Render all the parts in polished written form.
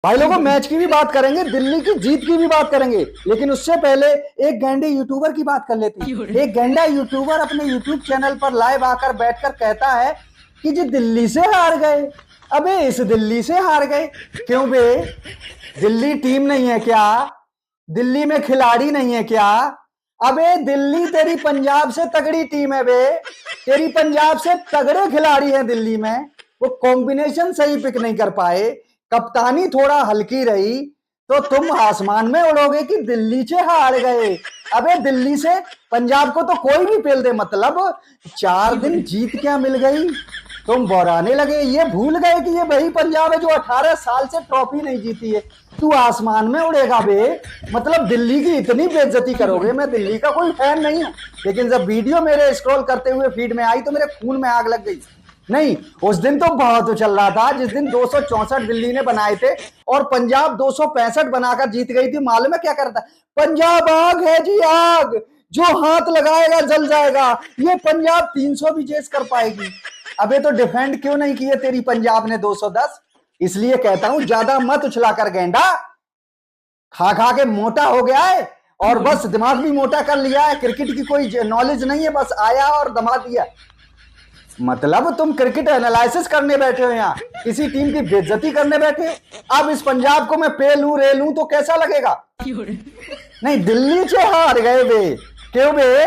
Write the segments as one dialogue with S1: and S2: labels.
S1: भाई लोगों मैच की भी बात करेंगे, दिल्ली की जीत की भी बात करेंगे, लेकिन उससे पहले एक गैंडे यूट्यूबर की बात कर लेते हैं। एक गैंडा यूट्यूबर अपने यूट्यूब चैनल पर लाइव आकर बैठकर कहता है कि जी दिल्ली से हार गए। अबे इस दिल्ली से हार गए क्यों बे? दिल्ली टीम नहीं है क्या? दिल्ली में खिलाड़ी नहीं है क्या? अबे दिल्ली तेरी पंजाब से तगड़ी टीम है बे। तेरी पंजाब से तगड़े खिलाड़ी हैं दिल्ली में, वो कॉम्बिनेशन सही पिक नहीं कर पाए, कप्तानी थोड़ा हल्की रही, तो तुम आसमान में उड़ोगे कि दिल्ली से हार गए। अबे दिल्ली से पंजाब को तो कोई भी पेल दे, मतलब 4 दिन जीत क्या मिल गई? तुम बोराने लगे, ये भूल गए कि ये वही पंजाब है जो 18 साल से ट्रॉफी नहीं जीती है। तू आसमान में उड़ेगा बे, मतलब दिल्ली की इतनी बेइज्जती करोगे। मैं दिल्ली का कोई फैन नहीं हूं, लेकिन जब वीडियो मेरे स्क्रॉल करते हुए फीड में आई तो मेरे खून में आग लग गई। नहीं, उस दिन तो बहुत उछल रहा था जिस दिन 264 दिल्ली ने बनाए थे और पंजाब 265 बनाकर जीत गई थी। मालूम है क्या करता? पंजाब आग है जी, आग, जो हाथ लगाएगा जल जाएगा। ये पंजाब 300 भी चेस कर पाएगी। अबे तो डिफेंड क्यों नहीं किए तेरी पंजाब ने 210? इसलिए कहता हूं ज्यादा मत उछला कर गेंडा, खा खा के मोटा हो गया है और बस दिमाग भी मोटा कर लिया है। क्रिकेट की कोई नॉलेज नहीं है, बस आया और दमा दिया। मतलब तुम क्रिकेट एनालिसिस करने बैठे हो, यहाँ किसी टीम की बेइज्जती करने बैठे हो। अब इस पंजाब को मैं पे लूं रे लूं तो कैसा लगेगा? नहीं, दिल्ली से हार गए बे, क्यों बे?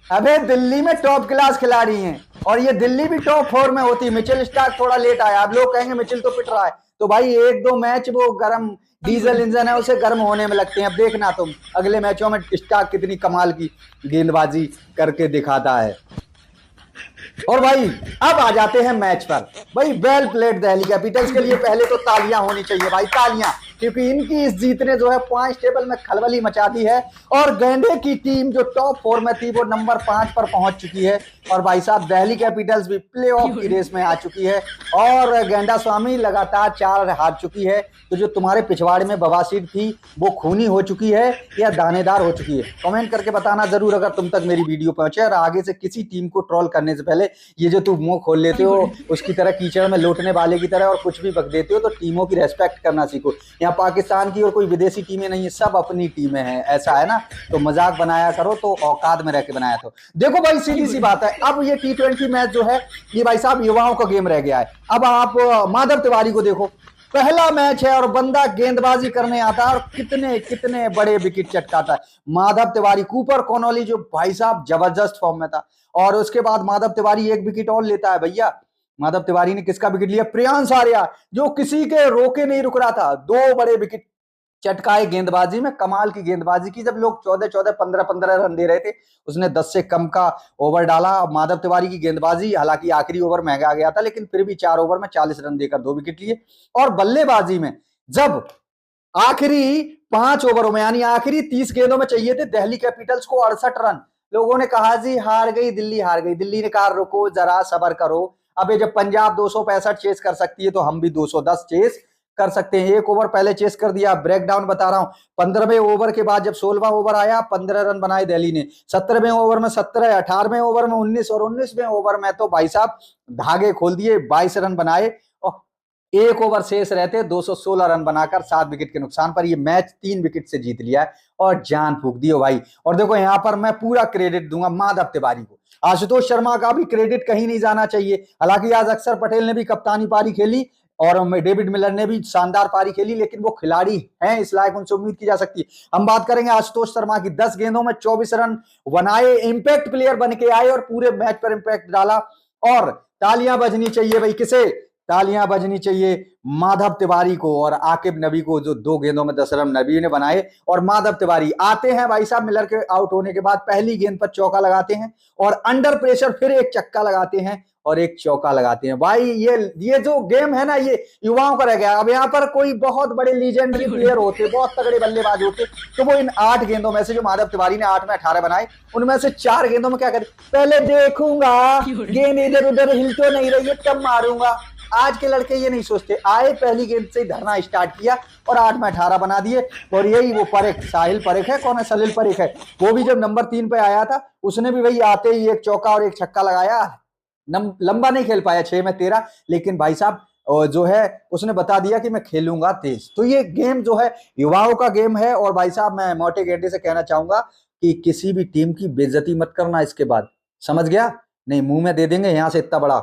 S1: अबे दिल्ली में टॉप क्लास खिलाड़ी हैं और ये दिल्ली भी टॉप 4 में होती। मिचेल स्टार्क थोड़ा लेट आया, अब लोग कहेंगे मिचेल तो पिट रहा है, तो भाई 1-2 मैच वो गर्म डीजल इंजन है, उसे गर्म होने में लगते हैं। अब देखना तुम अगले मैचों में स्टार्क कितनी कमाल की गेंदबाजी करके दिखाता है। और भाई अब आ जाते हैं मैच पर। भाई वेल प्लेड दिल्ली कैपिटल्स के लिए पहले तो तालियां होनी चाहिए भाई, तालियां, क्योंकि इनकी इस जीत ने जो है पॉइंट टेबल में खलबली मचा दी है और गेंडे की टीम जो टॉप 4 में थी वो नंबर 5 पर पहुंच चुकी है। और भाई साहब दिल्ली कैपिटल्स भी प्लेऑफ की रेस में आ चुकी है और गेंडा स्वामी लगातार 4 हार चुकी है। तो जो तुम्हारे पिछवाड़े में बवासीर थी वो खूनी हो चुकी है या दानेदार हो चुकी है? कमेंट करके बताना जरूर अगर तुम तक मेरी वीडियो पहुंचे। और आगे से किसी टीम को ट्रोल करने से पहले ये जो तुम मुंह खोल लेते हो उसकी तरह कीचड़ में लौटने वाले की तरह और कुछ भी बक देते हो, तो टीमों की रेस्पेक्ट करना सीखो। यहाँ पाकिस्तान की और कोई विदेशी टीमें नहीं है, सब अपनी टीमें हैं, ऐसा है ना? तो मजाक बनाया करो तो औकात में रह के बनाया करो। देखो भाई सीधी सी बात है, अब ये T20 मैच जो है ये भाई साहब युवाओं का गेम रह गया है। अब आप माधव तिवारी को देखो, पहला मैच है और बंदा गेंदबाजी करने आता है और कितने कितने बड़े विकेट चटकाता है। माधव तिवारी, कूपर कॉनोली जो भाई साहब जबरदस्त फॉर्म में था, और उसके बाद माधव तिवारी एक विकेट और लेता है। भैया माधव तिवारी ने किसका विकेट लिया? प्रियांश आर्या, जो किसी के रोके नहीं रुक रहा था, 2 बड़े विकेट चटकाए गेंदबाजी में। कमाल की गेंदबाजी की, जब लोग 14-14 15-15 रन दे रहे थे उसने 10 से कम का ओवर डाला। माधव तिवारी की गेंदबाजी, हालांकि आखिरी ओवर महंगा गया था लेकिन फिर भी 4 ओवर में 40 रन देकर 2 विकेट लिए। और बल्लेबाजी में जब आखिरी 5 ओवरों में यानी आखिरी 30 गेंदों में चाहिए थे दिल्ली कैपिटल्स को 68 रन, लोगों ने कहा जी हार गई दिल्ली, हार गई। दिल्ली ने कहा रुको जरा सबर करो, अबे जब पंजाब 265 चेस कर सकती है तो हम भी 210 चेस कर सकते हैं। 1 ओवर पहले चेस कर दिया, ब्रेकडाउन बता रहा हूं। 15वें ओवर के बाद जब 16वां ओवर आया 15 रन बनाए दिल्ली ने, 17वें ओवर में 17, 18वें ओवर में 19 और 19वें ओवर में तो भाई साहब धागे खोल दिए, 22 रन बनाए और 1 ओवर शेष रहते 216 रन बनाकर 7 विकेट के नुकसान पर ये मैच 3 विकेट से जीत लिया है और जान फूक दी हो भाई। और देखो यहां पर मैं पूरा क्रेडिट दूंगा माधव तिवारी को, आशुतोष शर्मा का भी क्रेडिट कहीं नहीं जाना चाहिए। हालांकि आज अक्षर पटेल ने भी कप्तानी पारी खेली और डेविड मिलर ने भी शानदार पारी खेली, लेकिन वो खिलाड़ी हैं इस लायक, उनसे उम्मीद की जा सकती है। हम बात करेंगे आशुतोष शर्मा की, 10 गेंदों में 24 रन बनाए, इंपैक्ट प्लेयर बन के आए और पूरे मैच पर इंपैक्ट डाला। और तालियां बजनी चाहिए भाई, किसे तालियां बजनी चाहिए? माधव तिवारी को और आकिब नबी को, जो 2 गेंदों में 10 रन नबी ने बनाए। और माधव तिवारी आते हैं भाई साहब मिलर के आउट होने के बाद, पहली गेंद पर चौका लगाते हैं और अंडर प्रेशर फिर एक चक्का लगाते हैं और एक चौका लगाते हैं। भाई ये जो गेम है ना ये युवाओं का रह गया। अब यहाँ पर कोई बहुत बड़े लीजेंडरी प्लेयर होते, बहुत तगड़े बल्लेबाज होते, तो वो इन 8 गेंदों में से जो माधव तिवारी ने 8 में 18 बनाए उनमें से 4 गेंदों में क्या करे, पहले देखूंगा गेंद इधर उधर हिल तो नहीं रही है तब मारूंगा। आज के लड़के ये नहीं सोचते, आए पहली गेंद से धरना स्टार्ट किया और 8 में 18 बना दिए। और यही वो परेख, साहिल परेख है, कौन है, सलील परेख है, वो भी जब नंबर 3 पे आया था उसने भी वही आते ही एक चौका और एक छक्का लगाया। लंबा नहीं खेल पाया, 6 में 13, लेकिन भाई साहब और जो है उसने बता दिया कि मैं खेलूंगा तेज। तो ये गेम जो है युवाओं का गेम है। और भाई साहब मैं मोटे गेंडे से कहना चाहूंगा कि किसी भी टीम की बेइज्जती मत करना इसके बाद, समझ गया? नहीं मुंह में दे देंगे यहाँ से इतना बड़ा।